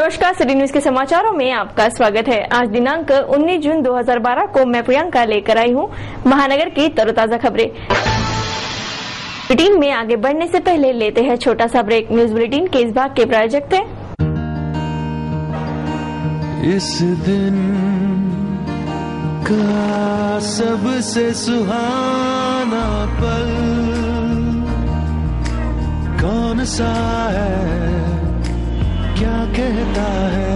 नमस्कार, city news के समाचारों में आपका स्वागत है। आज दिनांक 19 जून 2012 को मैं प्रियंका लेकर आई हूँ महानगर की तरोताजा खबरें। बुलेटिन में आगे बढ़ने से पहले लेते हैं छोटा सा ब्रेक। न्यूज बुलेटिन के इस भाग के प्रायोजक थे इस दिन का सबसे सुहाना पल कौन सा है, क्या कहता है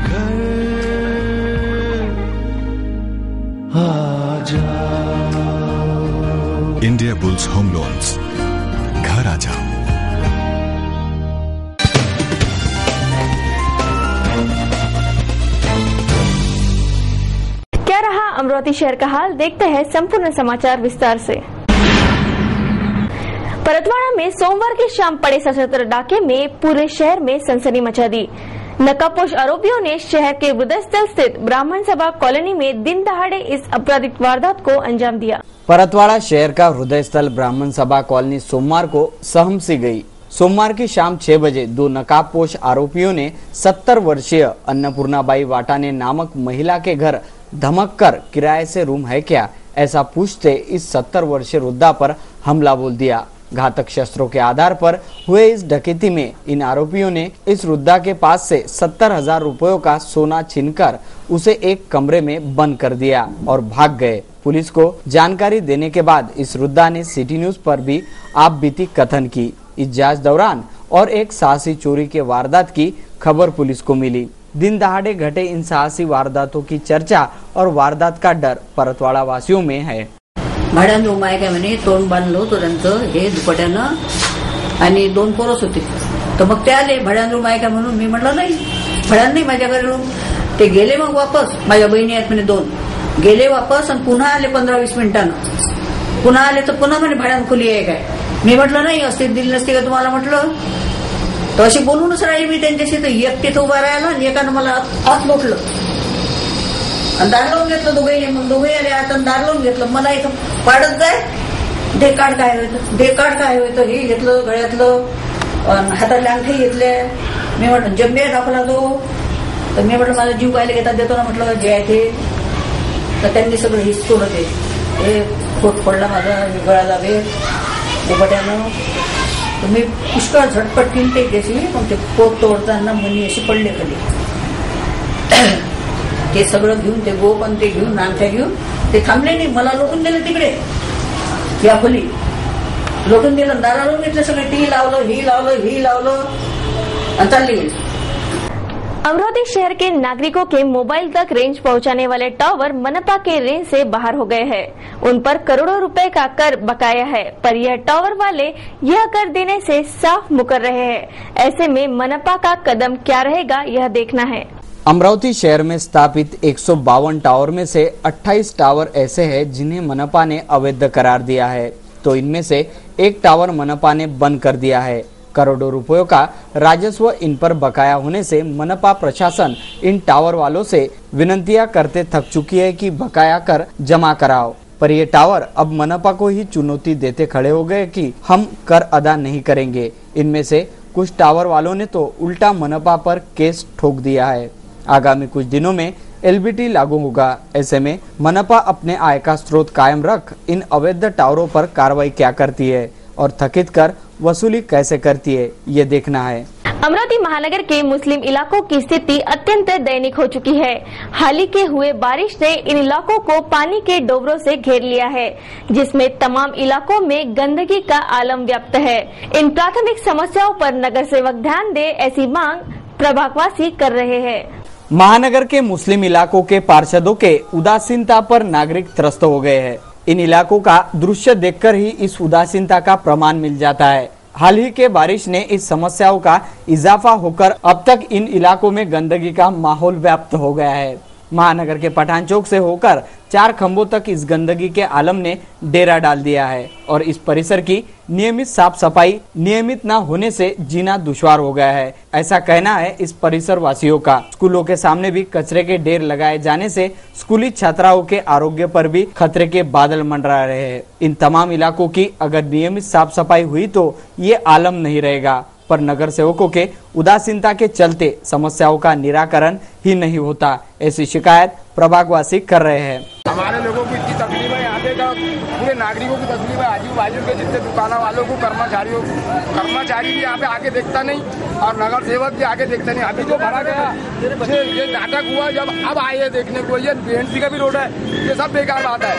घर आ जाओ। इंडिया बुल्स होम लोन्स, घर आ जाओ। क्या रहा अमरावती शहर का हाल, देखते हैं संपूर्ण समाचार विस्तार से। परतवाड़ा में सोमवार की शाम पड़े सशस्त्र डाके में पूरे शहर में सनसनी मचा दी। नकाबपोश आरोपियों ने शहर के हृदय स्थल स्थित ब्राह्मण सभा कॉलोनी में दिन दहाड़े इस आपराधिक वारदात को अंजाम दिया। परतवाड़ा शहर का हृदय स्थल ब्राह्मण सभा कॉलोनी सोमवार को सहम सी गई। सोमवार की शाम 6 बजे दो नकाबपोश आरोपियों ने 70 वर्षीय अन्नपूर्णाबाई वाटाने नामक महिला के घर धमक कर किराए से रूम है क्या, ऐसा पूछते इस 70 वर्षीय वृद्धा पर हमला बोल दिया। घातक शस्त्रों के आधार पर हुए इस डकैती में इन आरोपियों ने इस वृद्धा के पास से 70,000 रुपयों का सोना छीनकर उसे एक कमरे में बंद कर दिया और भाग गए। पुलिस को जानकारी देने के बाद इस वृद्धा ने सिटी न्यूज पर भी आप बीती कथन की। इस जांच दौरान और एक साहसी चोरी के वारदात की खबर पुलिस को मिली। दिन दहाड़े घटे इन साहसी वारदातों की चर्चा और वारदात का डर परतवाड़ा वासियों में है। भाड्यान रूम आहे काय म्हणे, तोंड बांधलं होतं त्यांचं हे दुपट्यानं आणि 2 पोरस होते. तर मग ते आले भाड्यान रूम आहे का म्हणून. मी म्हटलं नाही, भाड्यान नाही माझ्या घरी रूम. ते गेले मग वापस, माझ्या बहिणी आहेत म्हणे 2 गेले वापस आणि पुन्हा आले 15-20 मिनिटांनं. पुन्हा आले तर पुन्हा म्हणे भाड्यान खुली आहे काय. मी म्हटलं नाही, असते दिली नसते का तुम्हाला म्हटलं. तर अशी बोलूनच राहिली मी त्यांच्याशी. तर एक तिथं उभा राहिला आणि एकानं मला हात लोटलं आणि दार लावून घेतलं. दोघे मग दोघे आले आता दार लावून घेतलं. मला इथं पाडत जाय, ढेकाड काय होतं, ढेकाड काय होतं, हे घेतलं गळ्यातलं, हातातले अंगठी घेतले. मी म्हटलं जम्मे दाखवला तो. तर मी म्हटलं माझा जीव पाहिलं घेतात देतो ना म्हटलं जे आहे ते. तर त्यांनी सगळं हिसकवलं ते. हे खोट पडला माझा गळ्याला वेळ दुपट्यानं. तर मी पुष्कळ झटपट किमते त्याची. मग ते पोट तोडताना मनी अशी पडले खाली. ते सगळं घेऊन ते गोप आणि ते घेऊन नांगठ्या घेऊन ते थांबले नाही. मला लोटून दिलं तिकडे या खोली लोटून दिलं. दारा लावून घेतलं सगळे. टी लावलं, ही लावलं, ही लावलं आणि चालली गेली। अमरावती शहर के नागरिकों के मोबाइल तक रेंज पहुंचाने वाले टावर मनपा के रेंज से बाहर हो गए हैं। उन पर करोड़ों रुपए का कर बकाया है, पर यह टावर वाले यह कर देने से साफ मुकर रहे हैं। ऐसे में मनपा का कदम क्या रहेगा, यह देखना है। अमरावती शहर में स्थापित 152 टावर में से 28 टावर ऐसे हैं जिन्हें मनपा ने अवैध करार दिया है, तो इनमें से एक टावर मनपा ने बंद कर दिया है। करोड़ों रुपयों का राजस्व इन पर बकाया होने से मनपा प्रशासन इन टावर वालों से विनंतियां करते थक चुकी है कि बकाया कर जमा कराओ, पर ये टावर अब मनपा को ही चुनौती देते खड़े हो गए कि हम कर अदा नहीं करेंगे। इनमें से कुछ टावर वालों ने तो उल्टा मनपा पर केस ठोक दिया है। आगामी कुछ दिनों में एलबीटी लागू होगा। ऐसे में मनपा अपने आय का स्रोत कायम रख इन अवैध टावरों पर कार्रवाई क्या करती है और थकित कर वसूली कैसे करती है, ये देखना है। अमरावती महानगर के मुस्लिम इलाकों की स्थिति अत्यंत दैनिक हो चुकी है। हाल ही के हुए बारिश ने इन इलाकों को पानी के डोबरों से घेर लिया है, जिसमें तमाम इलाकों में गंदगी का आलम व्याप्त है। इन प्राथमिक समस्याओं पर नगर सेवक ध्यान दे, ऐसी मांग प्रभागवासी कर रहे हैं। महानगर के मुस्लिम इलाकों के पार्षदों के उदासीनता पर नागरिक त्रस्त हो गए हैं। इन इलाकों का दृश्य देखकर ही इस उदासीनता का प्रमाण मिल जाता है। हाल ही के बारिश ने इस समस्याओं का इजाफा होकर अब तक इन इलाकों में गंदगी का माहौल व्याप्त हो गया है। महानगर के पठान चौक से होकर 4 खंभों तक इस गंदगी के आलम ने डेरा डाल दिया है और इस परिसर की नियमित साफ सफाई नियमित न होने से जीना दुश्वार हो गया है, ऐसा कहना है इस परिसर वासियों का। स्कूलों के सामने भी कचरे के ढेर लगाए जाने से स्कूली छात्राओं के आरोग्य पर भी खतरे के बादल मंडरा रहे हैं। इन तमाम इलाकों की अगर नियमित साफ सफाई हुई तो ये आलम नहीं रहेगा। पर नगर सेवकों के उदासीनता के चलते समस्याओं का निराकरण ही नहीं होता, ऐसी शिकायत प्रभागवासी कर रहे हैं। हमारे लोगों को इतनी तकलीफ है, यहाँ पे पूरे नागरिकों की तकलीफ है, आजू बाजू के जितने दुकाना वालों को, कर्मचारी भी यहाँ पे आके देखता नहीं और नगर सेवक भी आके देखता नहीं। अभी जो भरा गया ये नाटक हुआ, जब अब आए देखने को, ये बीएनसी का भी रोड है, ये सब बेकार बात है।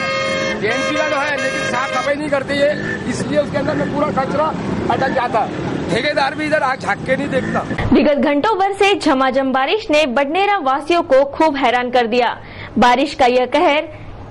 बीएनसी का तो है लेकिन साफ सफाई नहीं करती है, इसलिए उसके अंदर में पूरा कचरा अटक जाता है। ठेकेदार भी इधर झाँक के नहीं देखता। विगत घंटों भर से झमाझम बारिश ने बडनेरा वासियों को खूब हैरान कर दिया। बारिश का यह कहर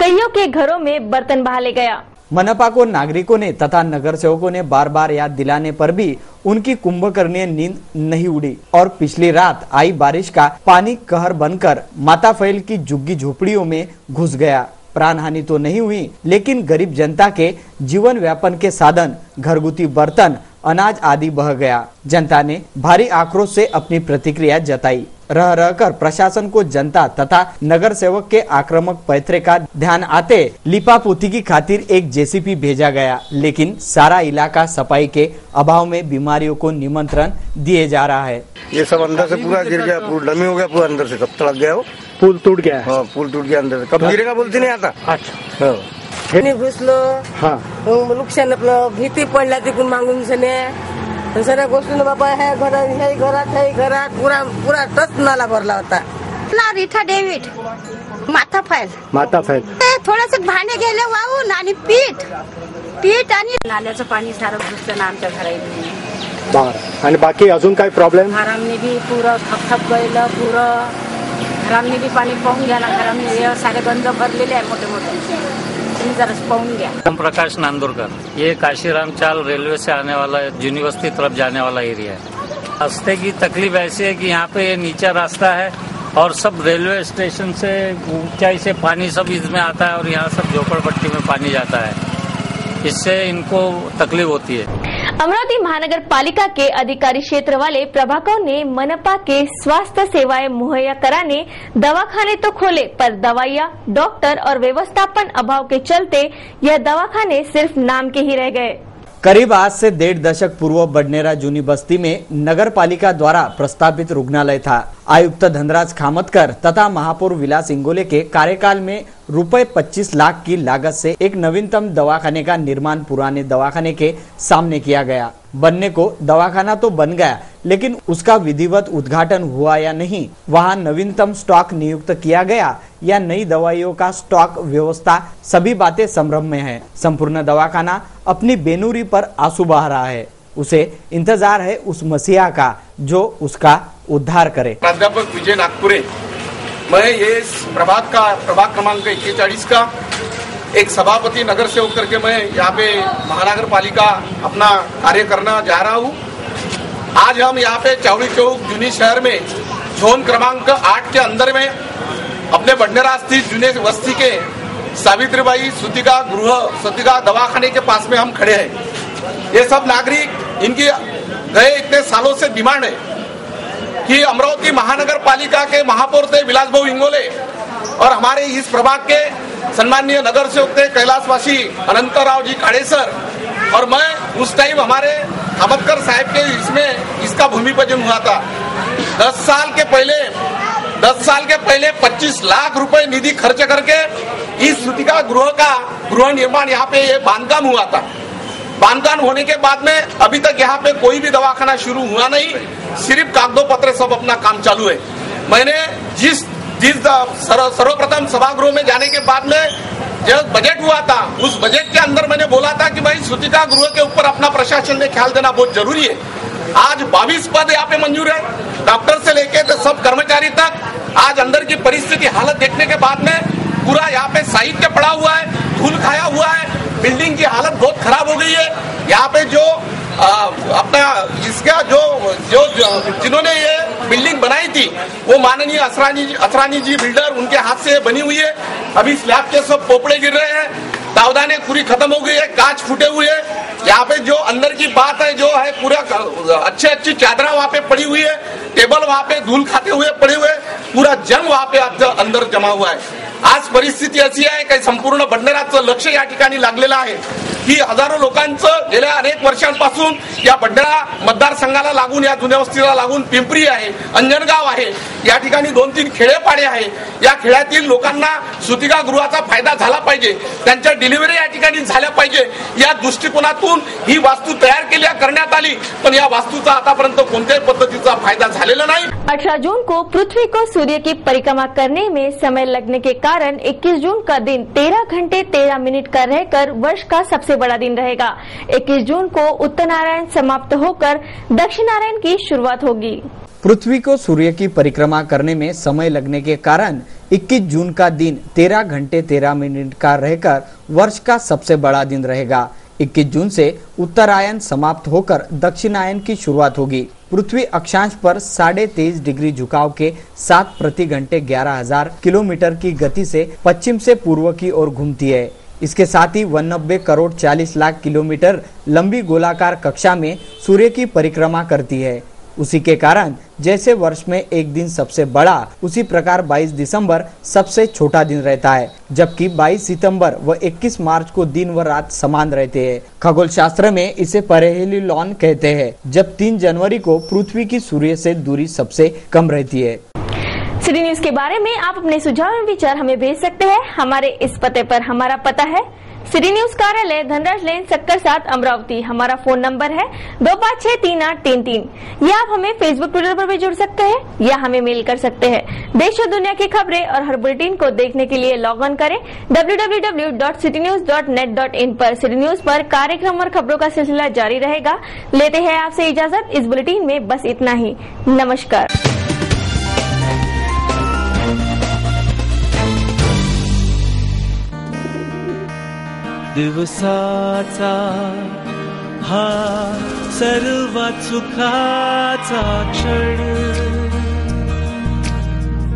कईयों के घरों में बर्तन बहा ले गया। मनपा को नागरिकों ने तथा नगर सेवकों ने बार बार याद दिलाने पर भी उनकी कुंभकर्णीय नींद नहीं उड़ी और पिछली रात आई बारिश का पानी कहर बनकर माता फैल की झुग्गी झोपड़ियों में घुस गया। प्राण हानि तो नहीं हुई, लेकिन गरीब जनता के जीवन व्यापन के साधन, घरगुती बर्तन, अनाज आदि बह गया। जनता ने भारी आक्रोश से अपनी प्रतिक्रिया जताई। रह रहकर प्रशासन को जनता तथा नगर सेवक के आक्रामक पैतरे का ध्यान आते लिपापोती की खातिर एक जेसीबी भेजा गया, लेकिन सारा इलाका सफाई के अभाव में बीमारियों को निमंत्रण दिए जा रहा है। ये सब अंदर से पूरा गिर गया, पूरा डमी हो गया, पूरा अंदर से कब तक गया वो पुल टूट गया है। हाँ, पुल टूट गया अंदर से, कब गिरेगा बोलते नहीं आता। अच्छा घुसलो, नुकसान आपलं भीती पडल्या तिकून मागून सगळ्या गोष्टी बाबा हे घरात पुरा टच नाला भरला होता। रीठा डेव्हिड माथा फैल थोडस भांडे गेले वाहून आणि पीठ आणि नाल्याचं पाणी सारं घुसलं ना आमच्या घरात। आणि बाकी अजून काय प्रॉब्लेम? घरांनी भी पुरं थपथप गयलं, पुरं घरांनी भी पाणी पाहून घ्या ना, घरांनी सारे गंज भरलेले आहे मोठे। ओम प्रकाश नांदुरकर, ये काशीराम चाल रेलवे से आने वाला जूनी बस्ती तरफ जाने वाला एरिया है। रास्ते की तकलीफ ऐसी है कि यहाँ पे ये नीचा रास्ता है और सब रेलवे स्टेशन से ऊंचाई से पानी सब इसमें आता है और यहाँ सब झोपड़पट्टी में पानी जाता है, इससे इनको तकलीफ होती है। अमरावती महानगर पालिका के अधिकारी क्षेत्र वाले प्रभाकर ने मनपा के स्वास्थ्य सेवाएं मुहैया कराने दवाखाने तो खोले, पर दवाइयां, डॉक्टर और व्यवस्थापन अभाव के चलते यह दवाखाने सिर्फ नाम के ही रह गए। करीब आज से 1.5 दशक पूर्व बडनेरा जूनी बस्ती में नगर पालिका द्वारा प्रस्तावित रुग्णालय था। आयुक्त धनराज खामतकर तथा महापौर विलास इंगोले के कार्यकाल में रुपए 25 लाख की लागत से एक नवीनतम दवाखाने का निर्माण पुराने दवाखाने के सामने किया गया। बनने को दवाखाना तो बन गया, लेकिन उसका विधिवत उद्घाटन हुआ या नहीं, वहां नवीनतम स्टॉक नियुक्त किया गया या नई दवाइयों का स्टॉक व्यवस्था, सभी बातें संभ्रम में है। संपूर्ण दवाखाना अपनी बेनूरी पर आंसू बहा रहा है। उसे इंतजार है उस मसीहा का जो उसका उद्धार करे। प्राध्यापक विजय नागपुरे, मैं ये प्रभाग क्रमांक 41 का एक सभापति नगर सेवक करके मैं यहाँ पे महानगर पालिका अपना कार्य करना जा रहा हूँ। आज हम यहाँ पे चावड़ी चौक जूनी शहर में जोन क्रमांक 8 के अंदर में अपने बडनेरा स्थित जूने बस्ती के सावित्रीबाई सुतिका दवाखाने के पास में हम खड़े हैं। ये सब नागरिक इनकी गए इतने सालों से डिमांड है कि अमरावती महानगर पालिका के महापौर थे विलास भाऊ इंगोले और हमारे इस प्रभाग के सम्माननीय नगर सेवक थे कैलाशवासी अनंतराव जी काड़ेसर, और मैं उस टाइम हमारे खामतकर साहब के इसमें इसका भूमि पूजन हुआ था। 10 साल के पहले 25 लाख रुपए निधि खर्च करके इस सुतिका गृह निर्माण यहाँ पे ये बांधकाम हुआ था। बांधकाम होने के बाद में अभी तक यहाँ पे कोई भी दवाखाना शुरू हुआ नहीं, सिर्फ कागजों पत्र सब अपना काम चालू है। मैंने जिस सर्वप्रथम सभागृह में जाने के बाद में जब बजट हुआ था, उस बजट के अंदर मैंने बोला था कि भाई सुतिका गृह के ऊपर अपना प्रशासन ने ख्याल देना बहुत जरूरी है। आज 22 पद यहाँ पे मंजूर है, डॉक्टर से लेके तो सब कर्मचारी तक। आज अंदर की परिस्थिति हालत देखने के बाद में पूरा यहाँ पे साहित्य पड़ा हुआ है, धूल खाया हुआ है, बिल्डिंग की हालत बहुत खराब हो गई है। यहाँ पे जो अपना इसका जो जिन्होंने ये बिल्डिंग बनाई थी वो माननीय असरानी जी बिल्डर, उनके हाथ से बनी हुई है। अभी स्लैब के सब पोपड़े गिर रहे हैं, तावदाने पूरी खत्म हो गई है, कांच फूटे हुए हैं। यहाँ पे जो अंदर की बात है जो है पूरा अच्छी चादरा वहाँ पे पड़ी हुई है, टेबल वहाँ पे धूल खाते हुए पड़े हुए, पूरा जंग वहाँ पे अंदर जमा हुआ है। आज परिस्थिती अशी आहे की संपूर्ण बंडराचं लक्ष या ठिकाणी लागलेलं आहे की हजारो लोकांचं गेल्या अनेक वर्षांपासून या बंडरा मतदारसंघाला लागून या जुन्या वस्तीला लागून पिंपरी आहे, अंजनगाव आहे, या ठिकाणी 2-3 खेडेपाडे आहे. या खेड्यातील लोकांना सुतिकागृहाचा फायदा झाला पाहिजे, त्यांच्या डिलिव्हरी या ठिकाणी झाल्या पाहिजे या दृष्टिकोनातून ही वास्तू तयार करण्यात आली. पण या वास्तूचा आतापर्यंत कोणत्याही पद्धतीचा फायदा झालेला नाही. 18 जून को पृथ्वी को सूर्य की परिक्रमा करने में समय लगने के कारण 21 जून का दिन 13 घंटे 13 मिनट का रहकर वर्ष का सबसे बड़ा दिन रहेगा. 21 जून को उत्तरायण समाप्त होकर दक्षिणायन की शुरुआत होगी. पृथ्वी को सूर्य की परिक्रमा करने में समय लगने के कारण 21 जून का दिन 13 घंटे 13 मिनट का रहकर वर्ष का सबसे बड़ा दिन रहेगा. 21 जून से उत्तरायण समाप्त होकर दक्षिणायन की शुरुआत होगी. पृथ्वी अक्षांश पर 23.5 डिग्री झुकाव के 7 प्रति घंटे 11,000 किलोमीटर की गति से पश्चिम से पूर्व की ओर घूमती है. इसके साथ ही 91 करोड़ 40 लाख किलोमीटर लंबी गोलाकार कक्षा में सूर्य की परिक्रमा करती है. उसी के कारण जैसे वर्ष में एक दिन सबसे बड़ा, उसी प्रकार 22 दिसंबर सबसे छोटा दिन रहता है, जबकि 22 सितंबर व 21 मार्च को दिन व रात समान रहते हैं. खगोल शास्त्र में इसे परहेलिलॉन कहते हैं, जब 3 जनवरी को पृथ्वी की सूर्य से दूरी सबसे कम रहती है. सिटी न्यूज के बारे में आप अपने सुझाव एवं विचार हमें भेज सकते हैं. हमारे इस पते पर. हमारा पता है सिटी न्यूज कार्यालय, धनराज लेन, सेक्टर 7, अमरावती. हमारा फोन नंबर है 25633833. या आप हमें फेसबुक, ट्विटर पर भी जुड़ सकते हैं या हमें मेल कर सकते हैं. देश और दुनिया की खबरें और हर बुलेटिन को देखने के लिए लॉग ऑन करें www.citynews.net.in पर. सिटी न्यूज पर कार्यक्रम और खबरों का सिलसिला जारी रहेगा. लेते हैं आपसे इजाजत. इस बुलेटिन में बस इतना ही. नमस्कार. दिवसाचा हा सर्वात सुखाचा क्षण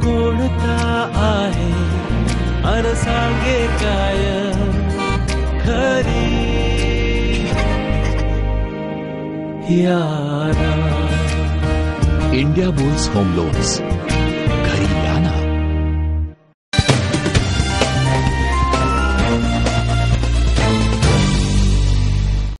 कोणता आहे अन सांगे काय खरी यारा. India bulls home loans,